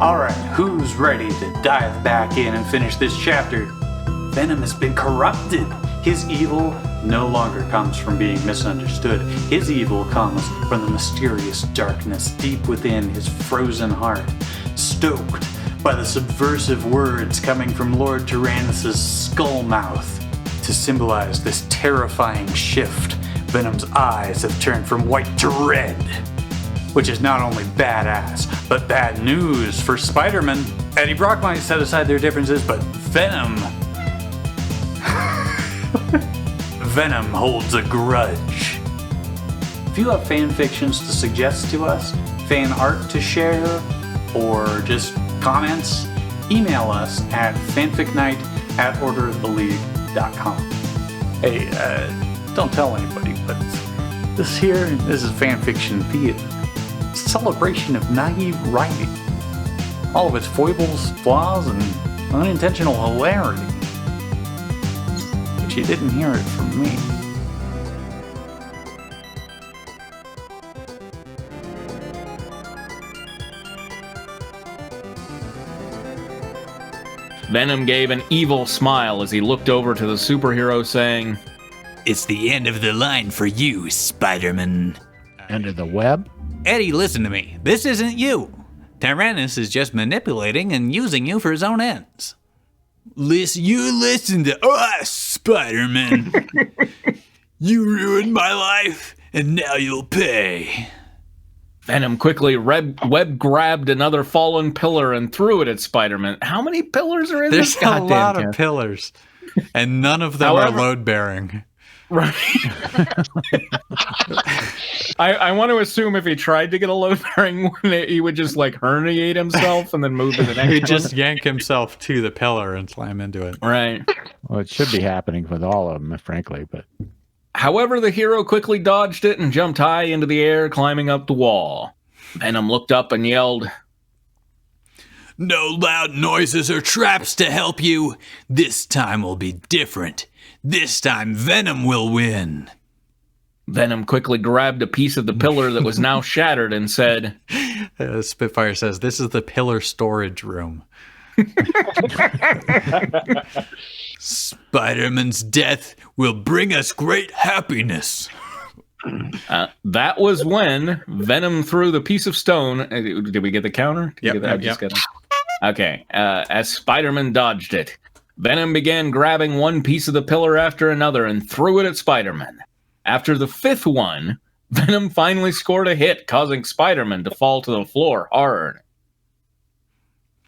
Alright, who's ready to dive back in and finish this chapter? Venom has been corrupted. His evil no longer comes from being misunderstood. His evil comes from the mysterious darkness deep within his frozen heart, stoked by the subversive words coming from Lord Tyrannus' skull mouth. To symbolize this terrifying shift, Venom's eyes have turned from white to red, which is not only badass, but bad news for Spider-Man. Eddie Brock might set aside their differences, but Venom holds a grudge. If you have fan fictions to suggest to us, fan art to share, or just comments, email us at fanficnight@orderoftheleague.com. Hey, don't tell anybody, but this is fanfiction theater. It's a celebration of naive writing. All of its foibles, flaws, and unintentional hilarity. But you didn't hear it from me. Venom gave an evil smile as he looked over to the superhero, saying, "It's the end of the line for you, Spider-Man." End of the web? Eddie, listen to me. This isn't you. Tyrannus is just manipulating and using you for his own ends. You listen to us, Spider-Man. You ruined my life, and now you'll pay. Venom quickly web grabbed another fallen pillar and threw it at Spider-Man. How many pillars are in this goddamn There's a lot camp? of pillars, and none of them are load-bearing. Right. I want to assume if he tried to get a load bearing, he would just like herniate himself and then move to the next He'd one. just yank himself to the pillar and slam into it. Right. Well, it should be happening with all of them, frankly, but... However, the hero quickly dodged it and jumped high into the air, climbing up the wall. Venom looked up and yelled, "No loud noises or traps to help you. This time will be different. This time Venom will win." Venom quickly grabbed a piece of the pillar that was now shattered and said, Spitfire says, "This is the pillar storage room." "Spider-Man's death will bring us great happiness." That was when Venom threw the piece of stone. Did we get the counter? Yep. Okay. As Spider-Man dodged it, Venom began grabbing one piece of the pillar after another and threw it at Spider-Man. After the fifth one, Venom finally scored a hit, causing Spider-Man to fall to the floor hard.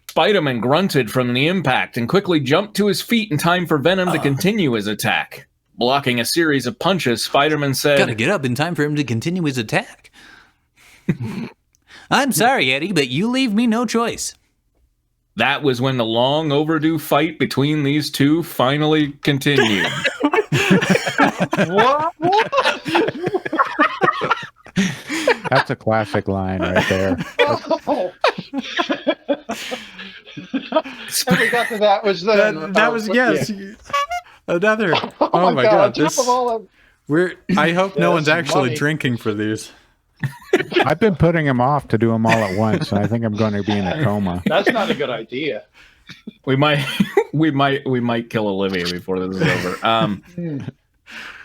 Spider-Man grunted from the impact and quickly jumped to his feet in time for Venom to continue his attack. Blocking a series of punches, Spider-Man said, "Gotta get up in time for him to continue his attack." "I'm sorry, Eddie, but you leave me no choice." That was when the long overdue fight between these two finally continued. What? That's a classic line right there. And we got to that was then. That was yes. Yeah. Another. Oh my god! Top of all of, I hope no one's some actually money. drinking for these. I've been putting them off to do them all at once, and I think I'm going to be in a coma. that's not a good idea. we might kill Olivia before this is over.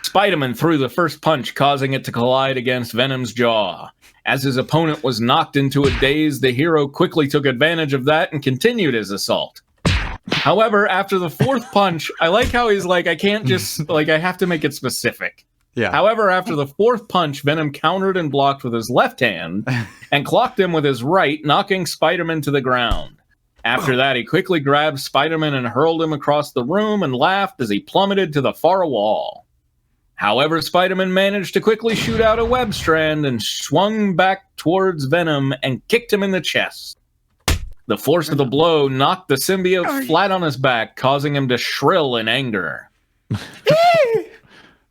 Spider-Man threw the first punch, causing it to collide against Venom's jaw. As his opponent was knocked into a daze, the hero quickly took advantage of that and continued his assault. However, after the fourth punch, I like how he's like, I can't just, like, I have to make it specific. Yeah. However, after the fourth punch, Venom countered and blocked with his left hand and clocked him with his right, knocking Spider-Man to the ground. After that, he quickly grabbed Spider-Man and hurled him across the room and laughed as he plummeted to the far wall. However, Spider-Man managed to quickly shoot out a web strand and swung back towards Venom and kicked him in the chest. The force of the blow knocked the symbiote flat on his back, causing him to shrill in anger.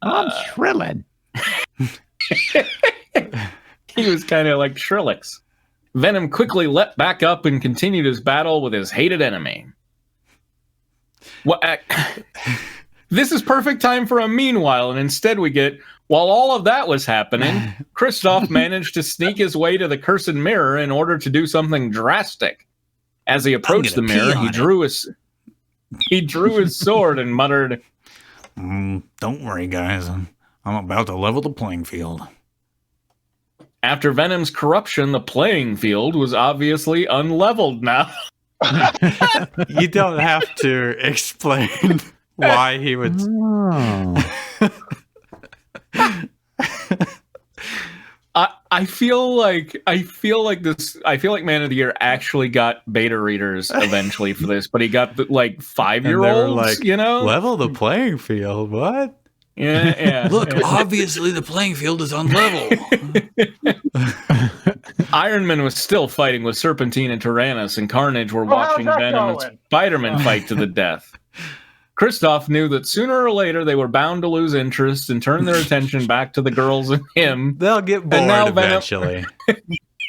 I'm shrilling. He was kind of like Skrillex. Venom quickly leapt back up and continued his battle with his hated enemy. This is perfect time for a meanwhile, and instead we get, while all of that was happening, Kristoff managed to sneak his way to the cursed mirror in order to do something drastic. As he approached the gonna mirror, pee on he drew his sword and muttered, Don't worry, guys. I'm about to level the playing field. after Venom's corruption, the playing field was obviously unleveled now. You don't have to explain why he would. Oh. I feel like Man of the Year actually got beta readers eventually for this, but he got the, like And they were 5-year-olds, like, you know? level the playing field. What? Yeah. Look, obviously the playing field is unlevel. Iron Man was still fighting with Serpentine and Tyrannus, and Carnage were watching how's that Venom and going? Spider-Man fight to the death. Christoph knew that sooner or later they were bound to lose interest and turn their attention back to the girls and him, They'll get bored now Venom- eventually.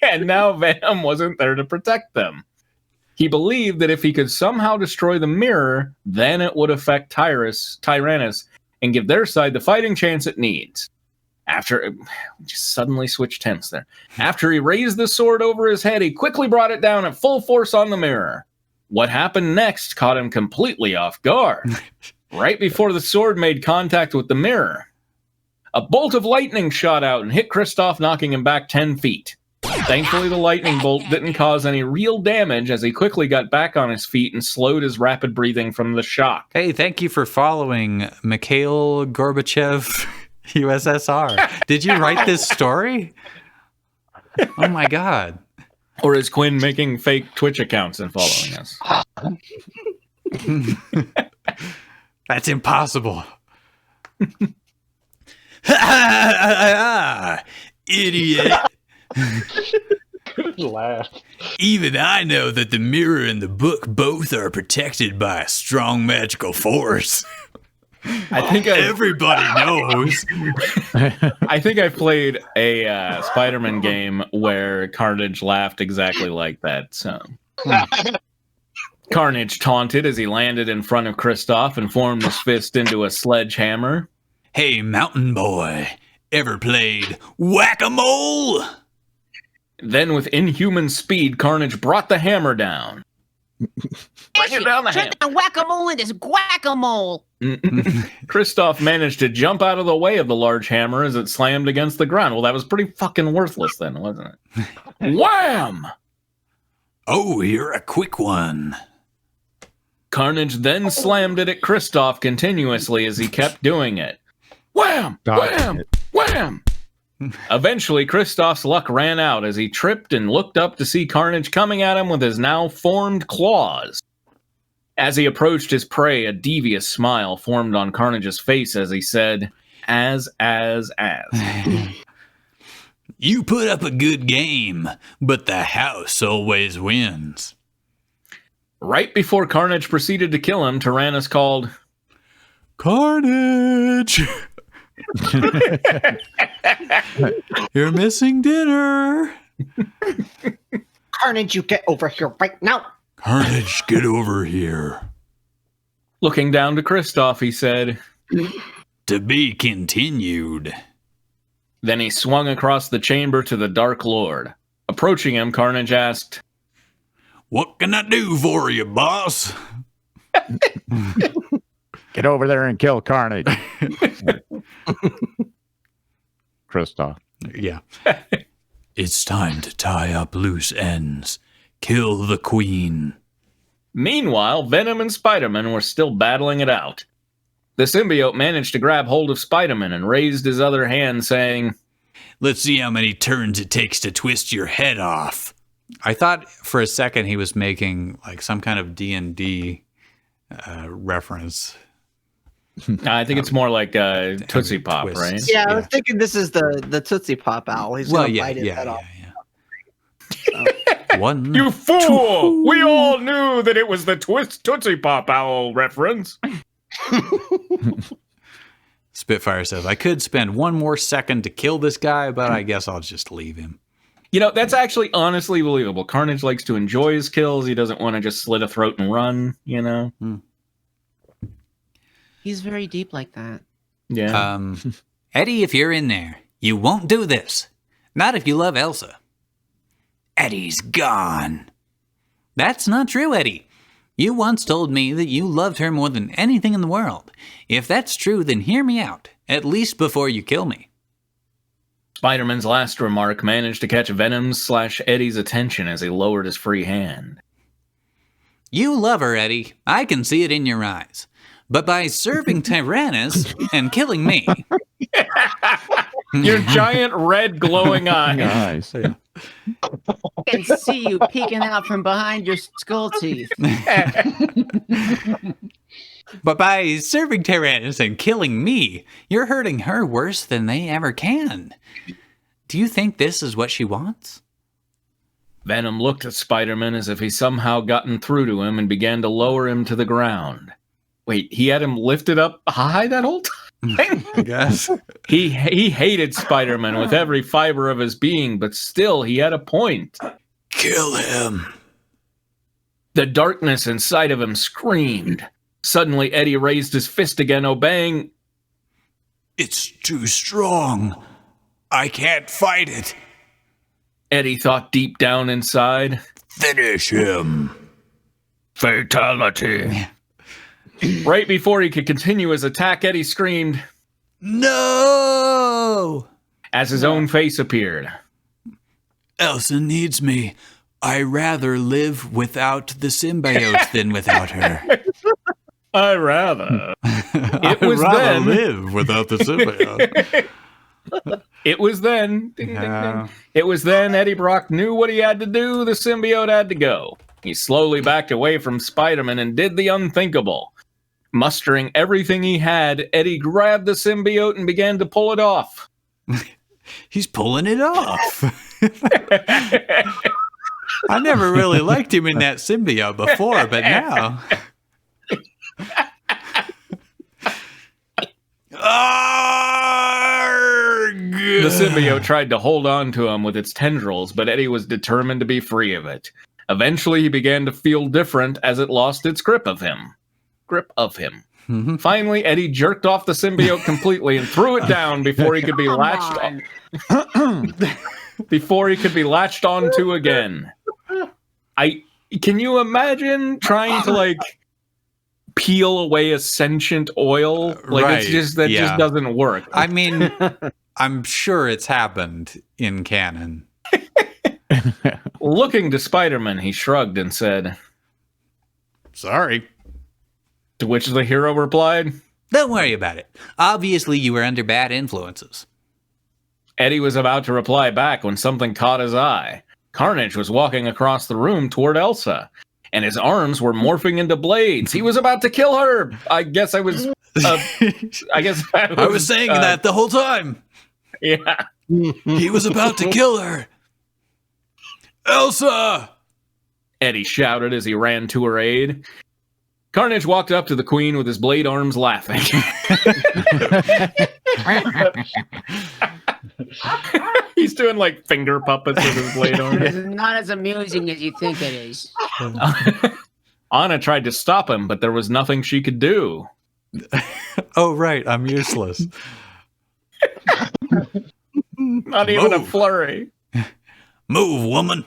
and now Venom wasn't there to protect them. He believed that if he could somehow destroy the mirror, then it would affect Tyrannus and give their side the fighting chance it needs. After just suddenly switched tense there. After he raised the sword over his head, he quickly brought it down at full force on the mirror. What happened next caught him completely off guard. Right before the sword made contact with the mirror, a bolt of lightning shot out and hit Kristoff, knocking him back 10 feet. Thankfully, the lightning bolt didn't cause any real damage as he quickly got back on his feet and slowed his rapid breathing from the shock. Hey, thank you for following Mikhail Gorbachev, USSR. Did you write this story? Oh my God. Or is Quinn making fake Twitch accounts and following us? That's impossible. Idiot. Good laugh. Even I know that the mirror and the book both are protected by a strong magical force. I think Everybody knows. I think I played a Spider-Man game where Carnage laughed exactly like that. So Carnage taunted as he landed in front of Kristoff and formed his fist into a sledgehammer. Hey, mountain boy, ever played whack-a-mole? Then, with inhuman speed, Carnage brought the hammer down. Bring it down the hammer. Turn that whack-a-mole into guacamole. Kristoff managed to jump out of the way of the large hammer as it slammed against the ground. Well, that was pretty fucking worthless then, wasn't it? Wham! Oh, you're a quick one. Carnage then slammed it at Kristoff continuously as he kept doing it. Wham! Wham! Wham! Eventually, Kristoff's luck ran out as he tripped and looked up to see Carnage coming at him with his now formed claws. As he approached his prey, a devious smile formed on Carnage's face as he said, as. You put up a good game, but the house always wins. Right before Carnage proceeded to kill him, Tyrannus called, Carnage! You're missing dinner. Carnage, you get over here right now. Carnage, get over here. Looking down to Kristoff, he said, To be continued. Then he swung across the chamber to the Dark Lord. Approaching him, Carnage asked, What can I do for you, boss? Get over there and kill Carnage. Kristoff. Yeah. It's time to tie up loose ends. Kill the queen. Meanwhile, Venom and Spider-Man were still battling it out. The symbiote managed to grab hold of Spider-Man and raised his other hand, saying, Let's see how many turns it takes to twist your head off. I thought for a second he was making like some kind of D&D reference. I think it's more like Tootsie Pop, Twist. right? Yeah, I was thinking this is the Tootsie Pop owl. He's Well, gonna yeah, bite his yeah, head yeah, off. yeah. One. You fool! We all knew that it was the Tootsie Pop Owl reference. Spitfire says, I could spend one more second to kill this guy, but I guess I'll just leave him. You know, that's actually honestly believable. Carnage likes to enjoy his kills. He doesn't want to just slit a throat and run, you know? He's very deep like that. Yeah. Eddie, if you're in there, you won't do this. Not if you love Elsa. Eddie's gone. That's not true, Eddie. You once told me that you loved her more than anything in the world. If that's true, then hear me out, at least before you kill me. Spider-Man's last remark managed to catch Venom's/Eddie's attention as he lowered his free hand. You love her, Eddie. I can see it in your eyes. But by serving Tyrannus and killing me... Your giant red glowing eyes. Nice. Yeah. I can see you peeking out from behind your skull teeth. But by serving Tyrannus and killing me, you're hurting her worse than they ever can. Do you think this is what she wants? Venom looked at Spider-Man as if he somehow gotten through to him and began to lower him to the ground. Wait, he had him lifted up high that whole time? I guess. He hated Spider-Man with every fiber of his being, but still he had a point. Kill him. The darkness inside of him screamed. Suddenly, Eddie raised his fist again, obeying. It's too strong. I can't fight it. Eddie thought deep down inside. Finish him. Fatality. Right before he could continue his attack, Eddie screamed, No! as his own face appeared. Elsa needs me. I rather live without the symbiote than without her. I rather. It was I'd rather then. live without the symbiote. It was then. Ding, ding, Yeah. ding. It was then Eddie Brock knew what he had to do. The symbiote had to go. He slowly backed away from Spider-Man and did the unthinkable. Mustering everything he had, Eddie grabbed the symbiote and began to pull it off. He's pulling it off. I never really liked him in that symbiote before, but now. The symbiote tried to hold on to him with its tendrils, but Eddie was determined to be free of it. Eventually, he began to feel different as it lost its grip of him. Mhm. Finally, Eddie jerked off the symbiote completely and threw it down before he could be latched onto again. Can you imagine trying to peel away a sentient oil? Right, Just yeah. doesn't work. I mean, I'm sure it's happened in canon. Looking to Spider-Man, he shrugged and said, Sorry. to which the hero replied, Don't worry about it. Obviously, you were under bad influences. Eddie was about to reply back when something caught his eye. Carnage was walking across the room toward Elsa, and his arms were morphing into blades. He was about to kill her. I guess I was saying that the whole time. Yeah. He was about to kill her. Elsa! Eddie shouted as he ran to her aid. Carnage walked up to the queen with his blade arms laughing. He's doing finger puppets with his blade arms. It's not as amusing as you think it is. Anna tried to stop him, but there was nothing she could do. Oh, right. I'm useless. Not even a flurry. Move, woman.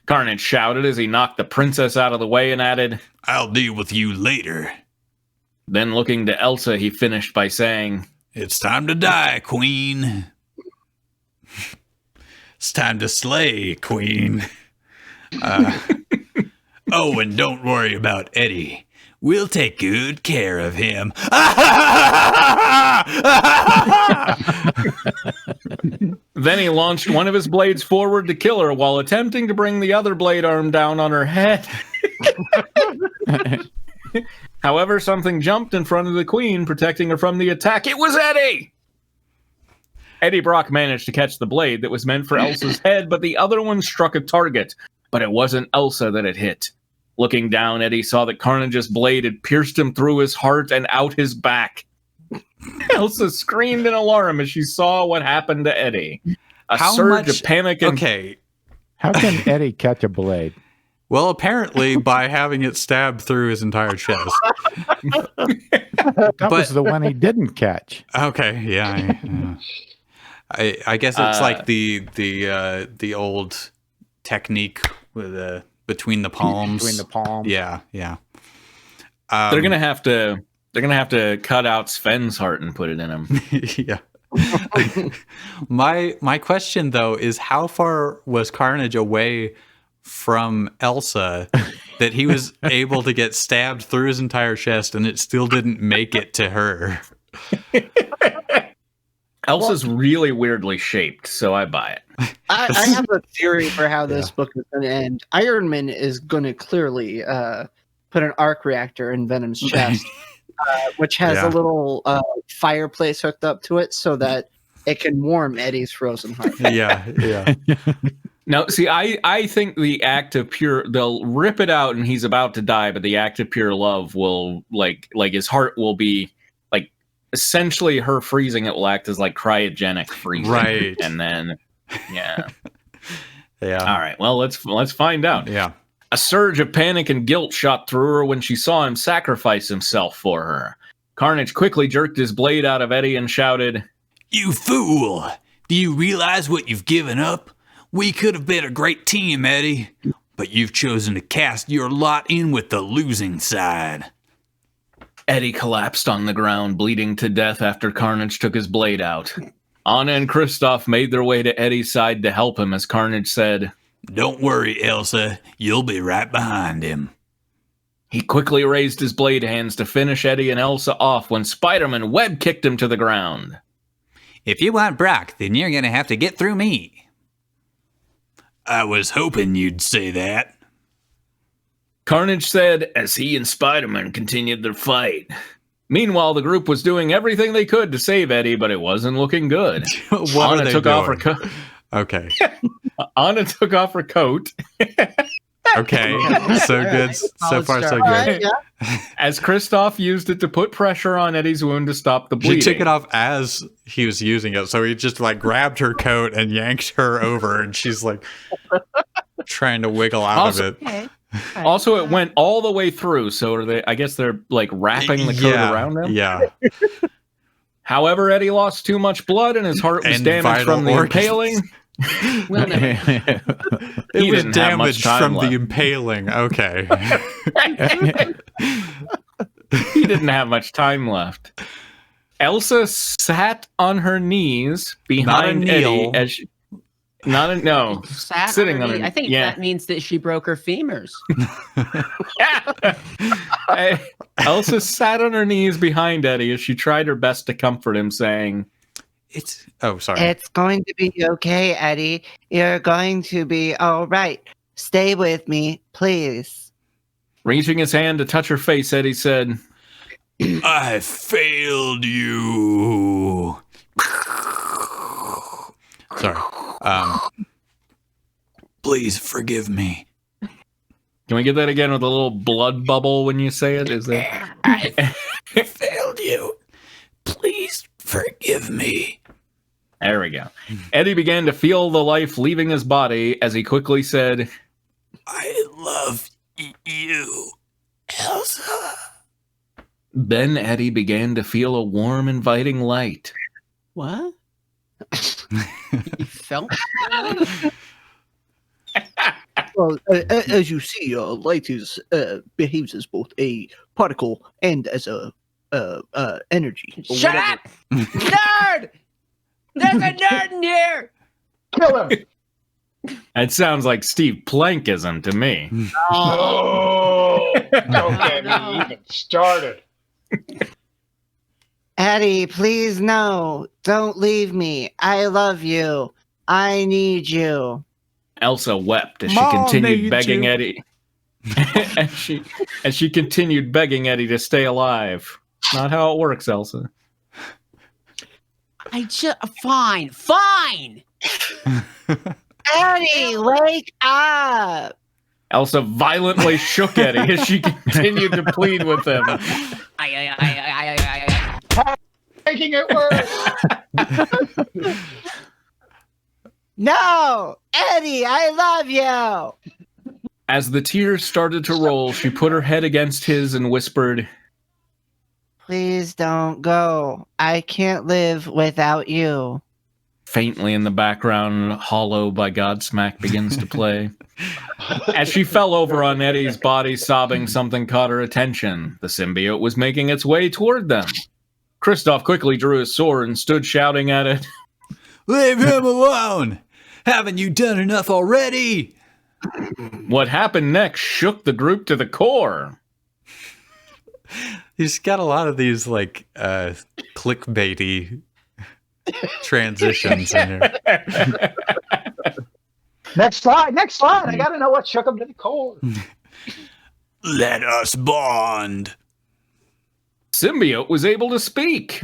Carnage shouted as he knocked the princess out of the way and added, I'll deal with you later. Then looking to Elsa, he finished by saying, It's time to die, queen. It's time to slay, queen. Oh, and don't worry about Eddie. We'll take good care of him. Then he launched one of his blades forward to kill her while attempting to bring the other blade arm down on her head. However, something jumped in front of the queen, protecting her from the attack. It was Eddie! Eddie Brock managed to catch the blade that was meant for Elsa's head, but the other one struck a target. But it wasn't Elsa that it hit. Looking down, Eddie saw that Carnage's blade had pierced him through his heart and out his back. Elsa screamed in alarm as she saw what happened to Eddie. A surge of panic and... Okay. How can Eddie catch a blade? Well, apparently by having it stabbed through his entire chest. That was the one he didn't catch. Okay, yeah. I guess it's like the old technique with between the palms. Between the palms. Yeah. They're gonna have to cut out Sven's heart and put it in him. Yeah. My question though is, how far was Carnage away from Elsa that he was able to get stabbed through his entire chest and it still didn't make it to her? Elsa's really weirdly shaped, so I buy it. I have a theory for how this book is going to end. Iron Man is going to clearly put an arc reactor in Venom's chest, which has a little fireplace hooked up to it so that it can warm Eddie's frozen heart. Yeah. Now, see, I think the act of pure, they'll rip it out and he's about to die, but the act of pure love will, like his heart will be, like, essentially her freezing it will act as, like, cryogenic freezing. Right. And then, yeah. Yeah. All right, well, let's find out. Yeah. A surge of panic and guilt shot through her when she saw him sacrifice himself for her. Carnage quickly jerked his blade out of Eddie and shouted, You fool! Do you realize what you've given up? We could have been a great team, Eddie, but you've chosen to cast your lot in with the losing side. Eddie collapsed on the ground, bleeding to death after Carnage took his blade out. Anna and Kristoff made their way to Eddie's side to help him as Carnage said, Don't worry, Elsa. You'll be right behind him. He quickly raised his blade hands to finish Eddie and Elsa off when Spider-Man web kicked him to the ground. If you want Brock, then you're going to have to get through me. I was hoping you'd say that. Carnage said as he and Spider-Man continued their fight. Meanwhile, the group was doing everything they could to save Eddie, but it wasn't looking good. What are they off her doing? coat. Okay. Anna took off her coat. Okay. So good. So far, so All right, good. yeah. As Kristoff used it to put pressure on Eddie's wound to stop the bleeding. She took it off as he was using it. So he just like grabbed her coat and yanked her over, and she's like trying to wiggle out of it. Okay. Also, it went all the way through, so are they? I guess they're like wrapping the coat around him. Yeah. However, Eddie lost too much blood and his heart was And damaged vital from the organs. impaling. Well, no. It He was didn't have much damaged time from left. the impaling. Okay. He didn't have much time left. Elsa sat on her knees behind Not a kneel. Eddie as she, not a no, Sat sitting on her. I think yeah. that means that she broke her femurs. Elsa sat on her knees behind Eddie as she tried her best to comfort him, saying, It's sorry. It's going to be okay, Eddie. You're going to be all right. Stay with me, please. reaching his hand to touch her face, Eddie said, I failed you. Sorry. Please forgive me. "Can we get that again with a little blood bubble when you say it?" Is there? I failed you. Please forgive me. There we go. Eddie began to feel the life leaving his body as he quickly said, I love you, Elsa. Then Eddie began to feel a warm, inviting light. What? You felt? Well, as you see, light is behaves as both a particle and as a energy. or Shut whatever. up! Nerd! There's a nerd in here! Kill him! That sounds like Steve Plankism to me. Oh, don't get No. me even started. Eddie, please no. Don't leave me. I love you. I need you. Elsa wept as she Mom continued needs begging you. Eddie. as she continued begging Eddie to stay alive. Not how it works, Elsa. Fine. Eddie, wake up. Elsa violently shook Eddie as she continued to plead with him. I. Making it worse. No, Eddie, I love you. As the tears started to roll, she put her head against his and whispered, Please don't go. I can't live without you. Faintly in the background, Hollow by Godsmack begins to play. As she fell over on Eddie's body, sobbing, something caught her attention. The symbiote was making its way toward them. Kristoff quickly drew his sword and stood shouting at it. Leave him alone! Haven't you done enough already? What happened next shook the group to the core. He's got a lot of these like clickbaity transitions in here. Next slide. I got to know what shook him to the core. Let us bond. Symbiote was able to speak.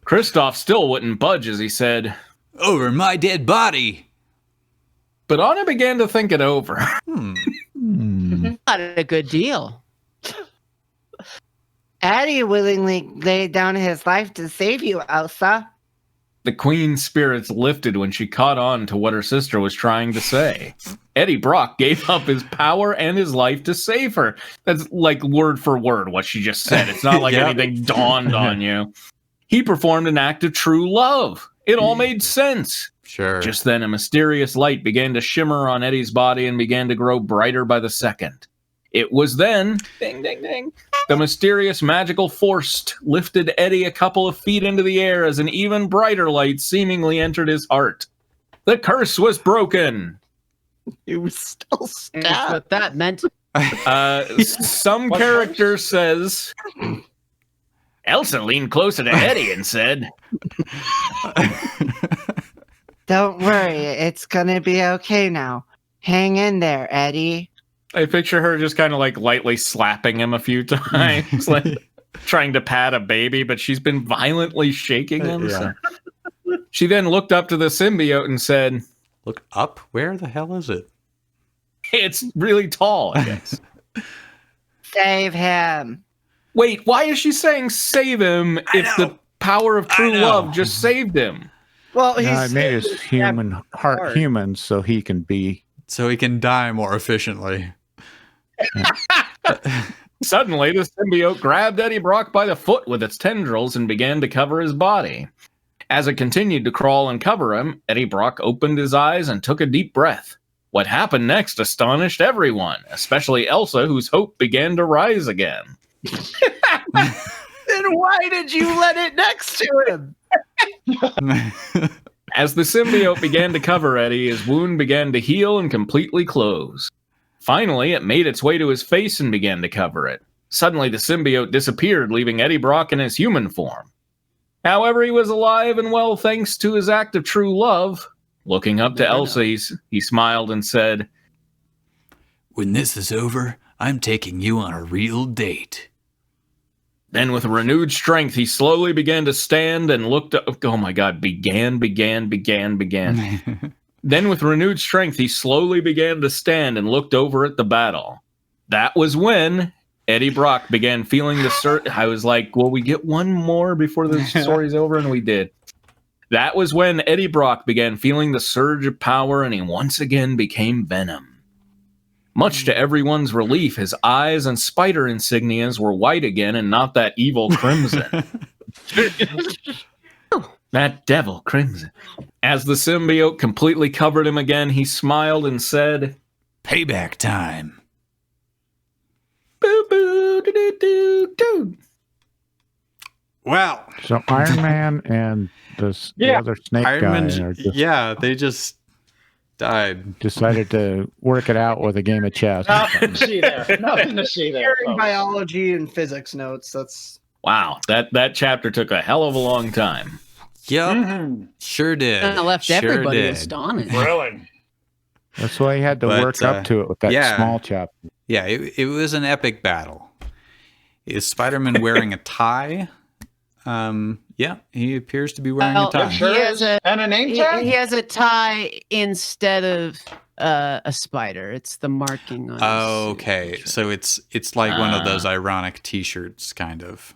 Kristoff still wouldn't budge as he said, Over my dead body. but Anna began to think it over. Not a good deal. Eddie willingly laid down his life to save you, Elsa. The queen's spirits lifted when she caught on to what her sister was trying to say. Eddie Brock gave up his power and his life to save her. That's like word for word what she just said. It's not like Yep. anything dawned on you. He performed an act of true love. It all made sense. Sure. Just then, a mysterious light began to shimmer on Eddie's body and began to grow brighter by the second. It was then, ding, ding, ding, the mysterious magical force lifted Eddie a couple of feet into the air as an even brighter light seemingly entered his heart. The curse was broken. He was still And stabbed. that's what that meant. Some character says, Elsa leaned closer to Eddie and said, Don't worry, it's gonna be okay now. Hang in there, Eddie. I picture her just kind of like lightly slapping him a few times, like trying to pat a baby, but she's been violently shaking him. Yeah. So. She then looked up to the symbiote and said, Look up? Where the hell is it? it's really tall, I guess. Save him. Wait, why is she saying save him if the power of true know. love just saved him? Well, No, I he's made his human heart human so he can be. So he can die more efficiently. Suddenly, the symbiote grabbed Eddie Brock by the foot with its tendrils and began to cover his body. As it continued to crawl and cover him, Eddie Brock opened his eyes and took a deep breath. What happened next astonished everyone, especially Elsa, whose hope began to rise again. Then why did you let it next to him? As the symbiote began to cover Eddie, his wound began to heal and completely close. Finally, it made its way to his face and began to cover it. Suddenly, the symbiote disappeared, leaving Eddie Brock in his human form. However, he was alive and well thanks to his act of true love. Looking up to Elsa, he smiled and said, When this is over, I'm taking you on a real date. Then with renewed strength, he slowly began to stand and looked up. Oh my God, began. Then with renewed strength, he slowly began to stand and looked over at the battle. That was when Eddie Brock began feeling the surge. I was like, will we get one more before the story's over? And we did. That was when Eddie Brock began feeling the surge of power and he once again became Venom. Much to everyone's relief, his eyes and spider insignias were white again and not that evil crimson. That devil crimson. As the symbiote completely covered him again, he smiled and said, Payback time. boo boo doo doo doo doo. Wow. So Iron Man and the other snake Iron guy Man, are just they just died. decided to work it out with a game of chess. Nothing to see there. Nothing to see there. Sharing folks. biology and physics notes. That's Wow, that chapter took a hell of a long time. Yep. Sure did. Kind of left Sure everybody did. astonished. Thrilling. That's why he had to But, work up to it with that yeah. small chapter. Yeah, it was an epic battle. Is Spider-Man wearing a tie? Yeah, he appears to be wearing Well, a tie. He Sure has is. And a name tag? He has a tie instead of a spider. It's the marking on. his Oh, okay, suit, so it's like one of those ironic T-shirts, kind of.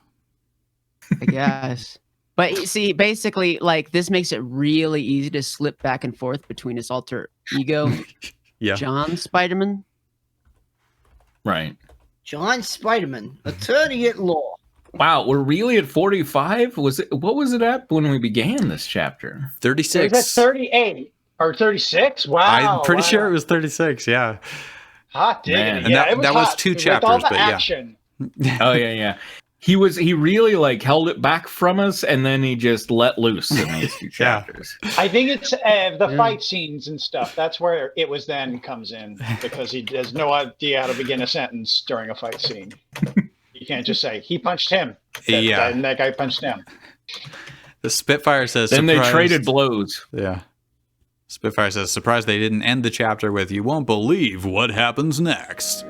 I guess. But you see, basically, like this makes it really easy to slip back and forth between his alter ego, Yeah. John Spiderman. Right. John Spiderman, attorney at law. Wow, we're really at 45? What was it at when we began this chapter? 36. It was at 38 or 36. Wow. I'm pretty wow. sure it was 36. Yeah. Hot diggity. Man. And Yeah, that- it was that was hot. 2 With chapters, all the but yeah. action. Oh yeah. He really like held it back from us, and then he just let loose in these 2 chapters. I think it's the fight scenes and stuff. That's where it was then comes in because he has no idea how to begin a sentence during a fight scene. You can't just say he punched him. Yeah. And that guy punched him. The Spitfire says, Then they surprised- traded blows. Yeah. Spitfire says, surprised they didn't end the chapter with, you won't believe what happens next.